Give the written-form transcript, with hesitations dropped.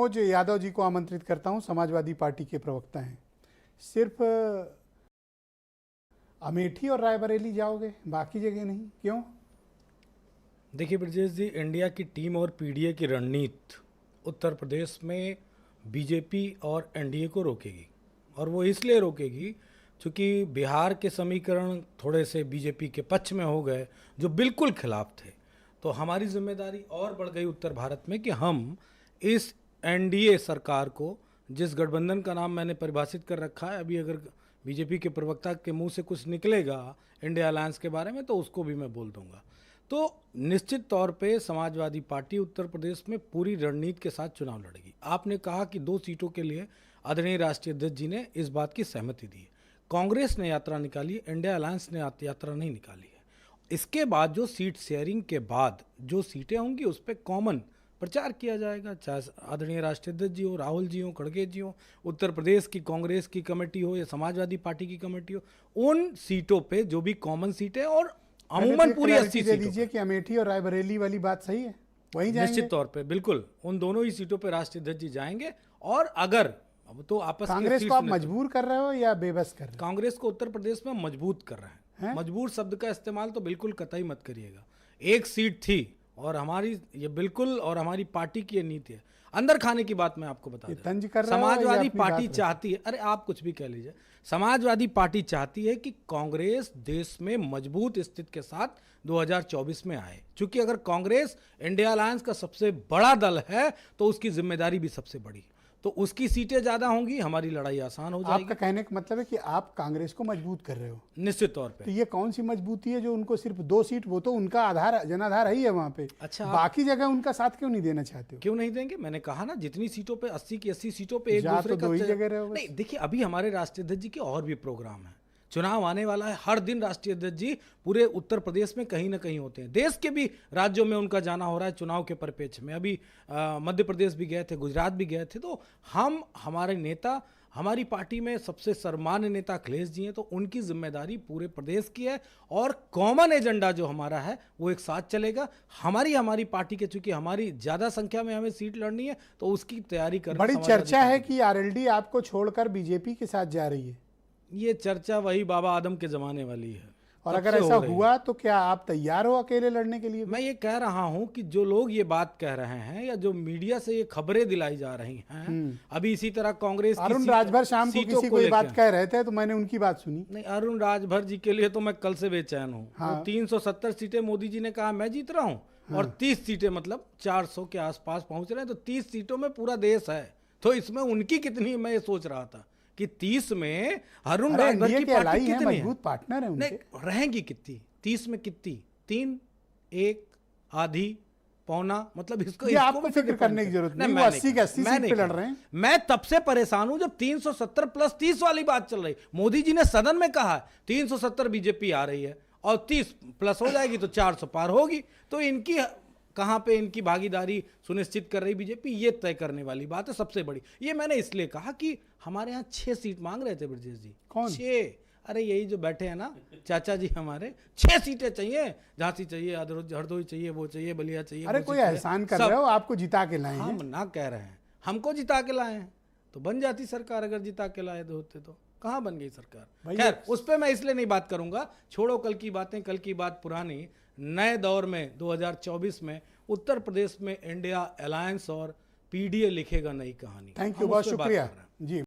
मनोज यादव जी को आमंत्रित करता हूं, समाजवादी पार्टी के प्रवक्ता हैं। सिर्फ अमेठी और रायबरेली जाओगे, बाकी जगह नहीं, क्यों? देखिए ब्रजेश जी, इंडिया की टीम और पीडीए की रणनीति उत्तर प्रदेश में बीजेपी और एनडीए को रोकेगी, और वो इसलिए रोकेगी क्योंकि बिहार के समीकरण थोड़े से बीजेपी के पक्ष में हो गए जो बिल्कुल खिलाफ थे। तो हमारी जिम्मेदारी और बढ़ गई उत्तर भारत में कि हम इस एनडीए सरकार को, जिस गठबंधन का नाम मैंने परिभाषित कर रखा है, अभी अगर बीजेपी के प्रवक्ता के मुंह से कुछ निकलेगा इंडिया अलायंस के बारे में तो उसको भी मैं बोल दूंगा। तो निश्चित तौर पे समाजवादी पार्टी उत्तर प्रदेश में पूरी रणनीति के साथ चुनाव लड़ेगी। आपने कहा कि 2 सीटों के लिए आदरणीय राष्ट्रीय अध्यक्ष जी ने इस बात की सहमति दी है। कांग्रेस ने यात्रा निकाली, इंडिया अलायंस ने यात्रा नहीं निकाली है। इसके बाद जो सीट शेयरिंग के बाद जो सीटें होंगी उस पर कॉमन प्रचार किया जाएगा, चाहे आदरणीय राष्ट्रीय अध्यक्ष जी हो, राहुल जी हो, खड़गे जी हो, उत्तर प्रदेश की कांग्रेस की कमेटी हो या समाजवादी पार्टी की कमेटी हो, उन सीटों पे जो भी कॉमन सीटें और अमूमन पूरी 80 सीटों दीजिए कि अमेठी और रायबरेली वाली बात सही है, वहीं जाएंगे? निश्चित तौर पे बिल्कुल उन दोनों ही सीटों पे राष्ट्रीय अध्यक्ष जी जाएंगे। और अगर अब तो आपस में कांग्रेस को आप मजबूर कर रहे हो या बेबस कर रहे हो? कांग्रेस को उत्तर प्रदेश में मजबूत कर रहे हैं। मजबूर शब्द का इस्तेमाल तो बिल्कुल कतई मत करिएगा। एक सीट थी और हमारी ये बिल्कुल, और हमारी पार्टी की ये नीति है। अंदर खाने की बात मैं आपको बता दूं, समाजवादी पार्टी चाहती है, अरे आप कुछ भी कह लीजिए, समाजवादी पार्टी चाहती है कि कांग्रेस देश में मजबूत स्थिति के साथ 2024 में आए। क्योंकि अगर कांग्रेस इंडिया अलायंस का सबसे बड़ा दल है तो उसकी जिम्मेदारी भी सबसे बड़ी, तो उसकी सीटें ज्यादा होंगी, हमारी लड़ाई आसान हो जाएगी। आपका कहने का मतलब है कि आप कांग्रेस को मजबूत कर रहे हो? निश्चित तौर पे। तो ये कौन सी मजबूती है जो उनको सिर्फ 2 सीट, वो तो उनका आधार, जनाधार ही है वहां पे। अच्छा, बाकी जगह उनका साथ क्यों नहीं देना चाहते हो? क्यों नहीं देंगे? मैंने कहा ना, जितनी सीटों पे 80 की 80 सीटों पे एक दूसरे तो 2 ही जगह रहे हो। नहीं, देखिए अभी हमारे राष्ट्रीय अध्यक्ष जी के और भी प्रोग्राम है, चुनाव आने वाला है। हर दिन राष्ट्रीय अध्यक्ष जी पूरे उत्तर प्रदेश में कहीं ना कहीं होते हैं। देश के भी राज्यों में उनका जाना हो रहा है चुनाव के परिप्रेक्ष्य में। अभी मध्य प्रदेश भी गए थे, गुजरात भी गए थे। तो हमारे नेता, हमारी पार्टी में सबसे सर्वमान्य नेता अखिलेश जी हैं, तो उनकी जिम्मेदारी पूरे प्रदेश की है और कॉमन एजेंडा जो हमारा है वो एक साथ चलेगा। हमारी पार्टी के, चूंकि हमारी ज्यादा संख्या में हमें सीट लड़नी है तो उसकी तैयारी कर। बड़ी चर्चा है कि आरएलडी आपको छोड़कर बीजेपी के साथ जा रही है। ये चर्चा वही बाबा आदम के जमाने वाली है। और अगर ऐसा हुआ तो क्या आप तैयार हो अकेले लड़ने के लिए? मैं ये कह रहा हूं कि जो लोग ये बात कह रहे हैं या जो मीडिया से ये खबरें दिलाई जा रही हैं, अभी इसी तरह कांग्रेस की अरुण राजभर शाम को किसी को ये बात कह रहे थे तो मैंने उनकी बात सुनी। नहीं, अरुण राजभर जी के लिए तो मैं कल से बेचैन हूँ। हाँ। 370 सीटें मोदी जी ने कहा मैं जीत रहा हूँ। हाँ। और 30 सीटें मतलब 400 के आसपास पहुंच रहे हैं। तो 30 सीटों में पूरा देश है, तो इसमें उनकी कितनी, मैं ये सोच रहा था कि 30 में अरुण राजभर की पार्टी कितनी मजबूत पार्टनर है उनके। नहीं, रहेंगी कितनी? 30 में कितनी? 3, 1, आधी, पौना, मतलब इसको आपको फिक्र करने की जरूरत नहीं। वो 80 के 80 सीट पे लड़ रहे हैं। मैं तब से परेशान हूं जब 370 प्लस 30 वाली बात चल रही। मोदी जी ने सदन में कहा 370 बीजेपी आ रही है और 30 प्लस हो जाएगी तो 400 पार होगी। तो इनकी कहां पे इनकी भागीदारी सुनिश्चित कर रही बीजेपी, ये तय करने वाली बात है सबसे बड़ी। ये मैंने इसलिए कहा कि हमारे यहाँ 6 सीट मांग रहे थे ब्रजेश जी। कौन? 6? अरे यही जो बैठे हैं ना चाचा जी, हमारे 6 सीटें चाहिए। झांसी चाहिए, हरदोई चाहिए, वो चाहिए, बलिया चाहिए। अरे कोई एहसान कर रहे हो, आपको जिता के लाए हैं। हम ना कह रहे हैं, हमको जिता के लाए हैं तो बन जाती सरकार। अगर जिता के लाए होते तो कहाँ बन गई सरकार? खैर, उस पर मैं इसलिए नहीं बात करूंगा। छोड़ो कल की बातें, कल की बात पुरानी। नए दौर में 2024 में उत्तर प्रदेश में इंडिया अलायंस और पीडीए लिखेगा नई कहानी। थैंक यू, बहुत शुक्रिया जी।